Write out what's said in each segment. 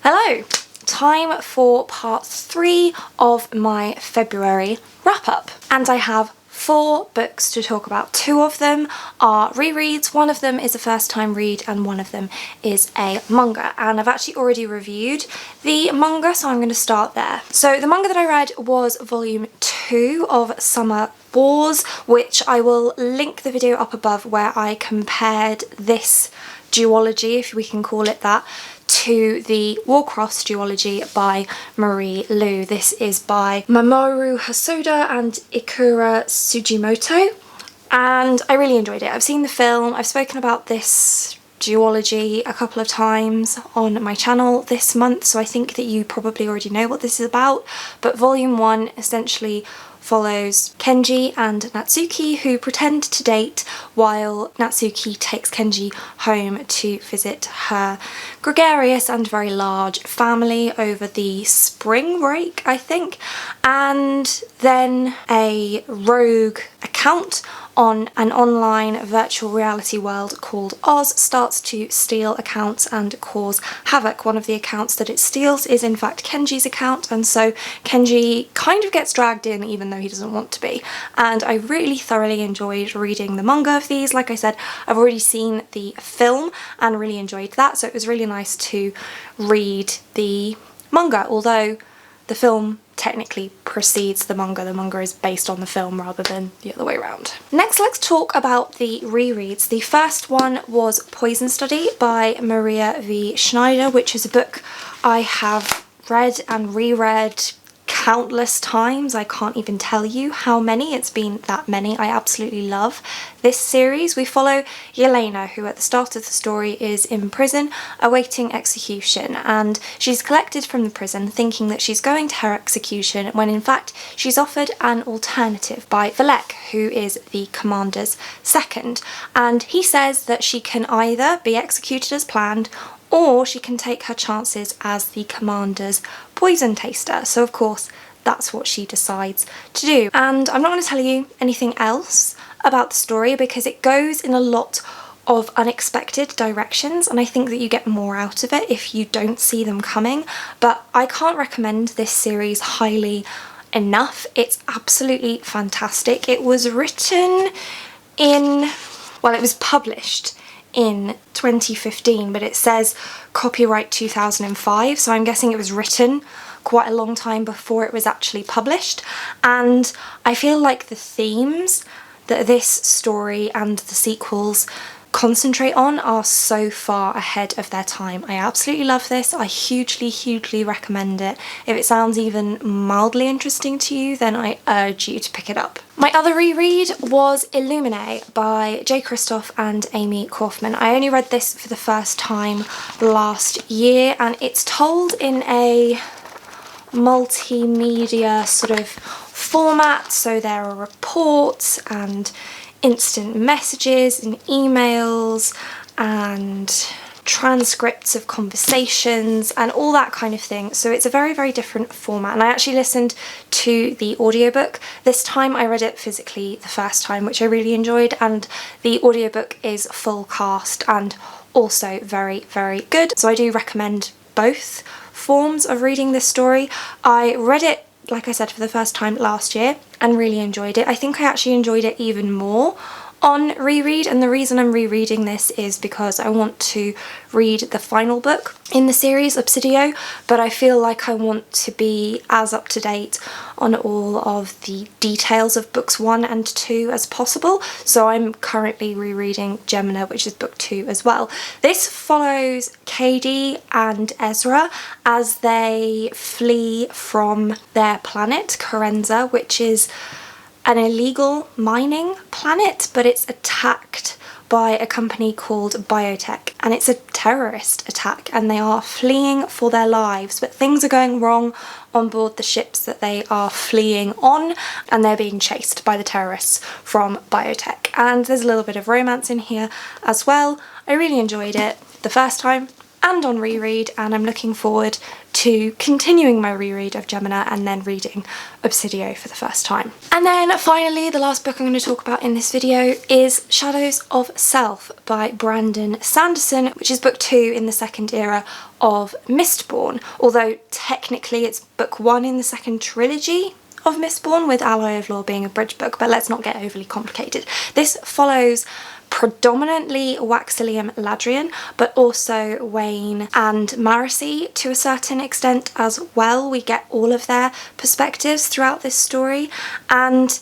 Hello! Time for part 3 of my February wrap-up. And I have 4 books to talk about. 2 of them are rereads, one of them is a first time read and one of them is a manga. And I've actually already reviewed the manga, so I'm going to start there. So the manga that I read was volume 2 of Summer Wars, which I will link the video up above where I compared this duology, if we can call it that, to the Warcross duology by Marie Lu. This is by Mamoru Hosoda and Ikura Sugimoto, and I really enjoyed it. I've seen the film, I've spoken about this duology a couple of times on my channel this month, so I think that you probably already know what this is about, but volume 1 essentially follows Kenji and Natsuki, who pretend to date while Natsuki takes Kenji home to visit her gregarious and very large family over the spring break, I think. And then a rogue account on an online virtual reality world called Oz starts to steal accounts and cause havoc. One of the accounts that it steals is in fact Kenji's account, and so Kenji kind of gets dragged in even though he doesn't want to be. And I really thoroughly enjoyed reading the manga of these. Like I said, I've already seen the film and really enjoyed that, so it was really nice to read the manga, although the film technically precedes the manga. The manga is based on the film rather than the other way around. Next, let's talk about the rereads. The first one was Poison Study by Maria V. Schneider, which is a book I have read and reread countless times. I can't even tell you how many. It's been that many. I absolutely love this series. We follow Yelena, who at the start of the story is in prison awaiting execution, and she's collected from the prison thinking that she's going to her execution when in fact she's offered an alternative by Valek, who is the commander's second, and he says that she can either be executed as planned or she can take her chances as the commander's poison taster. So of course that's what she decides to do. And I'm not going to tell you anything else about the story because it goes in a lot of unexpected directions, and I think that you get more out of it if you don't see them coming. But I can't recommend this series highly enough. It's absolutely fantastic. It was written in, well, it was published in 2015, but it says copyright 2005, so I'm guessing it was written quite a long time before it was actually published. And I feel like the themes that this story and the sequels concentrate on are so far ahead of their time. I absolutely love this. I hugely recommend it. If it sounds even mildly interesting to you, then I urge you to pick it up. My other reread was Illuminae by J. Kristoff and Amy Kaufman. I only read this for the first time last year, and it's told in a multimedia sort of format, so there are reports and instant messages and emails and transcripts of conversations and all that kind of thing. So it's a very different format, and I actually listened to the audiobook. This time I read it physically the first time, which I really enjoyed, and the audiobook is full cast and also very good. So I do recommend both forms of reading this story. I read it, like I said, for the first time last year and really enjoyed it. I think I actually enjoyed it even more on reread, and the reason I'm rereading this is because I want to read the final book in the series, Obsidio, but I feel like I want to be as up to date on all of the details of books 1 and 2 as possible, so I'm currently rereading Geminae, which is book 2 as well. This follows Katie and Ezra as they flee from their planet, Carenza, which is an illegal mining planet, but it's attacked by a company called Biotech, and it's a terrorist attack and they are fleeing for their lives, but things are going wrong on board the ships that they are fleeing on, and they're being chased by the terrorists from Biotech. And there's a little bit of romance in here as well. I really enjoyed it the first time, and on reread, and I'm looking forward to continuing my reread of Geminae and then reading Obsidio for the first time. And then finally, the last book I'm going to talk about in this video is Shadows of Self by Brandon Sanderson, which is book 2 in the second era of Mistborn, although technically it's book 1 in the second trilogy of Mistborn, with Alloy of Law being a bridge book, but let's not get overly complicated. This follows predominantly Waxilium Ladrian, but also Wayne and Marasi to a certain extent as well. We get all of their perspectives throughout this story, and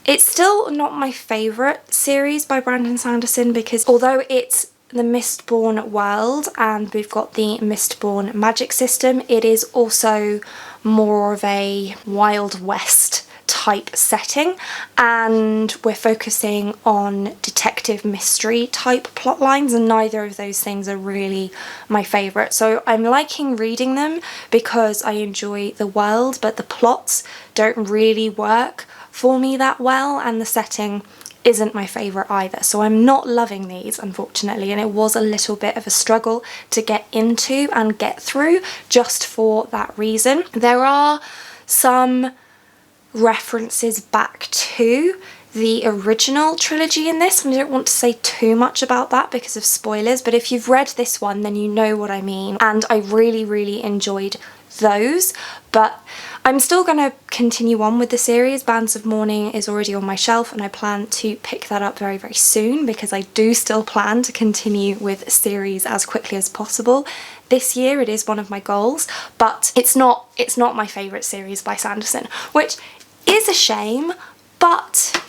it's still not my favourite series by Brandon Sanderson, because although it's the Mistborn world and we've got the Mistborn magic system, it is also more of a Wild West type setting, and we're focusing on detective mystery type plot lines, and neither of those things are really my favourite. So I'm liking reading them because I enjoy the world, but the plots don't really work for me that well, and the setting isn't my favourite either. So I'm not loving these, unfortunately, and it was a little bit of a struggle to get into and get through just for that reason. There are some references back to the original trilogy in this, and I don't want to say too much about that because of spoilers, but if you've read this one then you know what I mean, and I really enjoyed those. But I'm still going to continue on with the series. Bands of Mourning is already on my shelf, and I plan to pick that up very soon, because I do still plan to continue with series as quickly as possible. This year it is one of my goals, but it's not my favourite series by Sanderson, which is a shame, but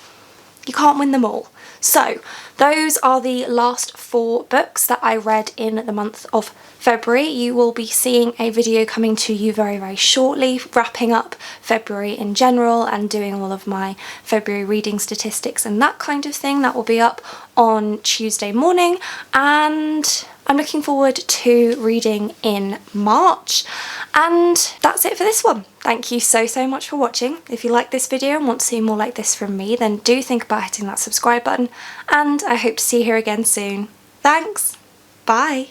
you can't win them all. So those are the last 4 books that I read in the month of February. You will be seeing a video coming to you very shortly, wrapping up February in general and doing all of my February reading statistics and that kind of thing. That will be up on Tuesday morning, and I'm looking forward to reading in March. And that's it for this one. Thank you so much for watching. If you like this video and want to see more like this from me, then do think about hitting that subscribe button, and I hope to see you here again soon. Thanks, bye!